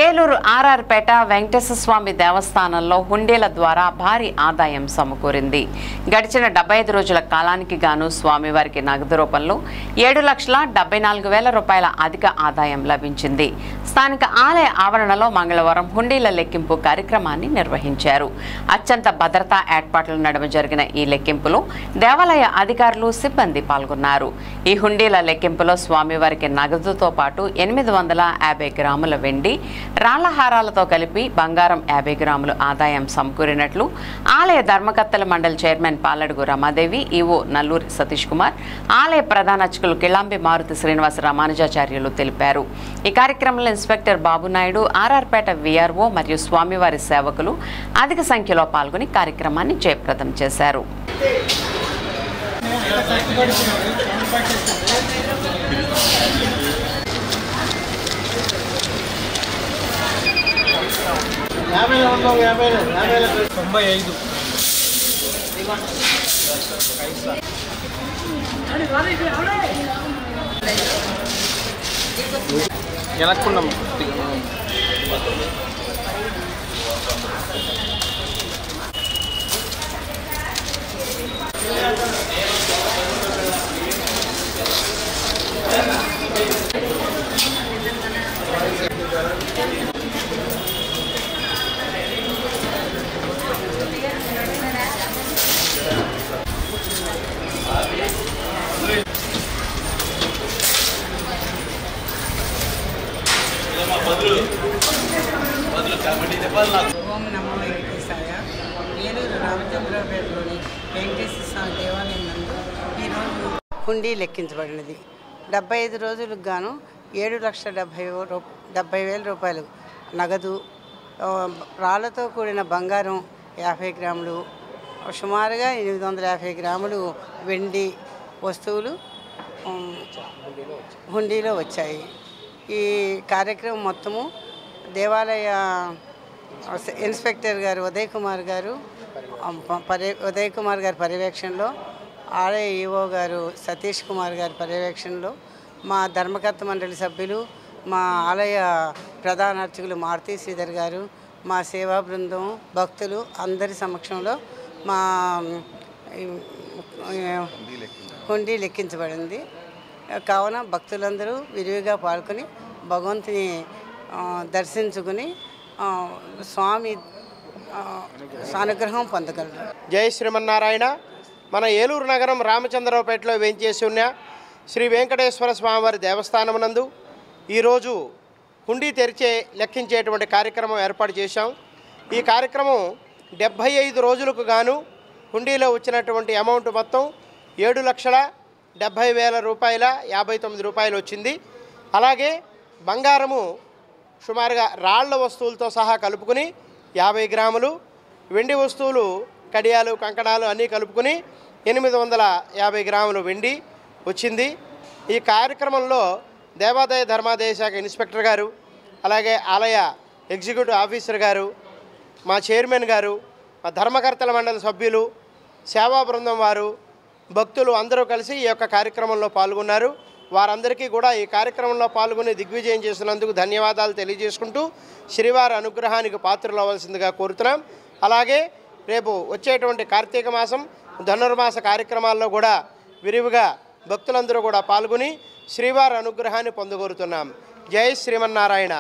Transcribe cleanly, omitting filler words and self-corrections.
ఏలూరు ఆర్ఆర్పేట వెంకటేశ్వర స్వామి దేవస్థానంలో హుండీల ద్వారా భారీ ఆదాయం సమకూరింది. గడిచిన 75 రోజుల కాలానికి గాను స్వామివారికి నగదు రూపంలో 7,74,000 రూపాయల అధిక ఆదాయం లభించింది. స్థానిక ఆలయ ఆవరణలో మంగళవారం హుండీల లెక్కింపు కార్యక్రమాన్ని నిర్వహించారు. అత్యంత భద్రతా ఏర్పాట్ల నడుమ జరిగిన ఈ లెక్కింపులో దేవాలయ అధికారులు, సిబ్బంది పాల్గొన్నారు. ఈ హుండీల లెక్కింపులో స్వామివారికి నగదుతో పాటు 850 గ్రాముల వెండి, రాళ్ల హారాలతో కలిపి బంగారం 50 గ్రాములు ఆదాయం సమకూరినట్లు ఆలయ ధర్మకర్తల మండలి చైర్మన్ పాలడుగు రమాదేవి, ఈవో నల్లూరి సతీష్ కుమార్, ఆలయ ప్రధాన అర్చకులు కిళంబి మారుతి శ్రీనివాస రామానుజాచార్యులు తెలిపారు. ఈ కార్యక్రమంలో ఇన్స్పెక్టర్ బాబునాయుడు, ఆర్ఆర్పేట వీఆర్ఓ మరియు స్వామివారి సేవకులు అధిక సంఖ్యలో పాల్గొని కార్యక్రమాన్ని జయప్రదం చేశారు. ఎనక్కున్నాం ఓం నమో వెంకటేశాయ. ఏలూరు రామచంద్రపేటలోని వెంకటేశ్వర స్వామి దేవాలయం నందు ఈరోజు హుండీ లెక్కించబడినది. 75 రోజులకు గాను 7,70,000 రూపాయలు నగదు, రాళ్లతో కూడిన బంగారం 50 గ్రాములు, సుమారుగా 850 గ్రాములు వెండి వస్తువులు హుండీలో వచ్చాయి. ఈ కార్యక్రమం మొత్తము దేవాలయ ఇన్స్పెక్టర్ గారు ఉదయ్ కుమార్ గారి పర్యవేక్షణలో, ఆలయ ఈవో గారు సతీష్ కుమార్ గారి పర్యవేక్షణలో, మా ధర్మకర్త మండలి సభ్యులు, మా ఆలయ ప్రధాన అర్చకులు మారుతి శ్రీధర్ గారు, మా సేవా బృందం, భక్తులు అందరి సమక్షంలో మా హుండీ లెక్కించబడింది. కావున భక్తులందరూ విరివిగా పాల్గొని భగవంతుని దర్శించుకుని స్వామి అనుగ్రహం పొందగలరు. జై శ్రీమన్నారాయణ. మన ఏలూరు నగరం రామచంద్రపేటలో వేంచేసి ఉన్న శ్రీ వెంకటేశ్వర స్వామివారి దేవస్థానం నందు ఈరోజు హుండీ తెరిచే లెక్కించేటువంటి కార్యక్రమం ఏర్పాటు చేశాం. ఈ కార్యక్రమం 75 రోజులకు గాను హుండీలో వచ్చినటువంటి అమౌంట్ మొత్తం 7,70,000 రూపాయల 59 రూపాయలు వచ్చింది. అలాగే బంగారము సుమారుగా రాళ్ల వస్తువులతో సహా కలుపుకుని 50 గ్రాములు, వెండి వస్తువులు కడియాలు, కంకణాలు అన్నీ కలుపుకుని 850 గ్రాములు వెండి వచ్చింది. ఈ కార్యక్రమంలో దేవాదాయ ధర్మాదాయ శాఖ ఇన్స్పెక్టర్ గారు, అలాగే ఆలయ ఎగ్జిక్యూటివ్ ఆఫీసర్ గారు, మా చైర్మన్ గారు, మా ధర్మకర్తల మండలి సభ్యులు, సేవా బృందం వారు, భక్తులు అందరూ కలిసి ఈ యొక్క కార్యక్రమంలో పాల్గొన్నారు. వారందరికీ కూడా ఈ కార్యక్రమంలో పాల్గొని దిగ్విజయం చేసినందుకు ధన్యవాదాలు తెలియజేసుకుంటూ శ్రీవారి అనుగ్రహానికి పాత్రలు అవ్వాల్సిందిగా కోరుతున్నాం. అలాగే రేపు వచ్చేటువంటి కార్తీక మాసం, ధనుర్మాస కార్యక్రమాల్లో కూడా విరివిగా భక్తులందరూ కూడా పాల్గొని శ్రీవారి అనుగ్రహాన్ని పొందగోరుతున్నాం. జై శ్రీమన్నారాయణ.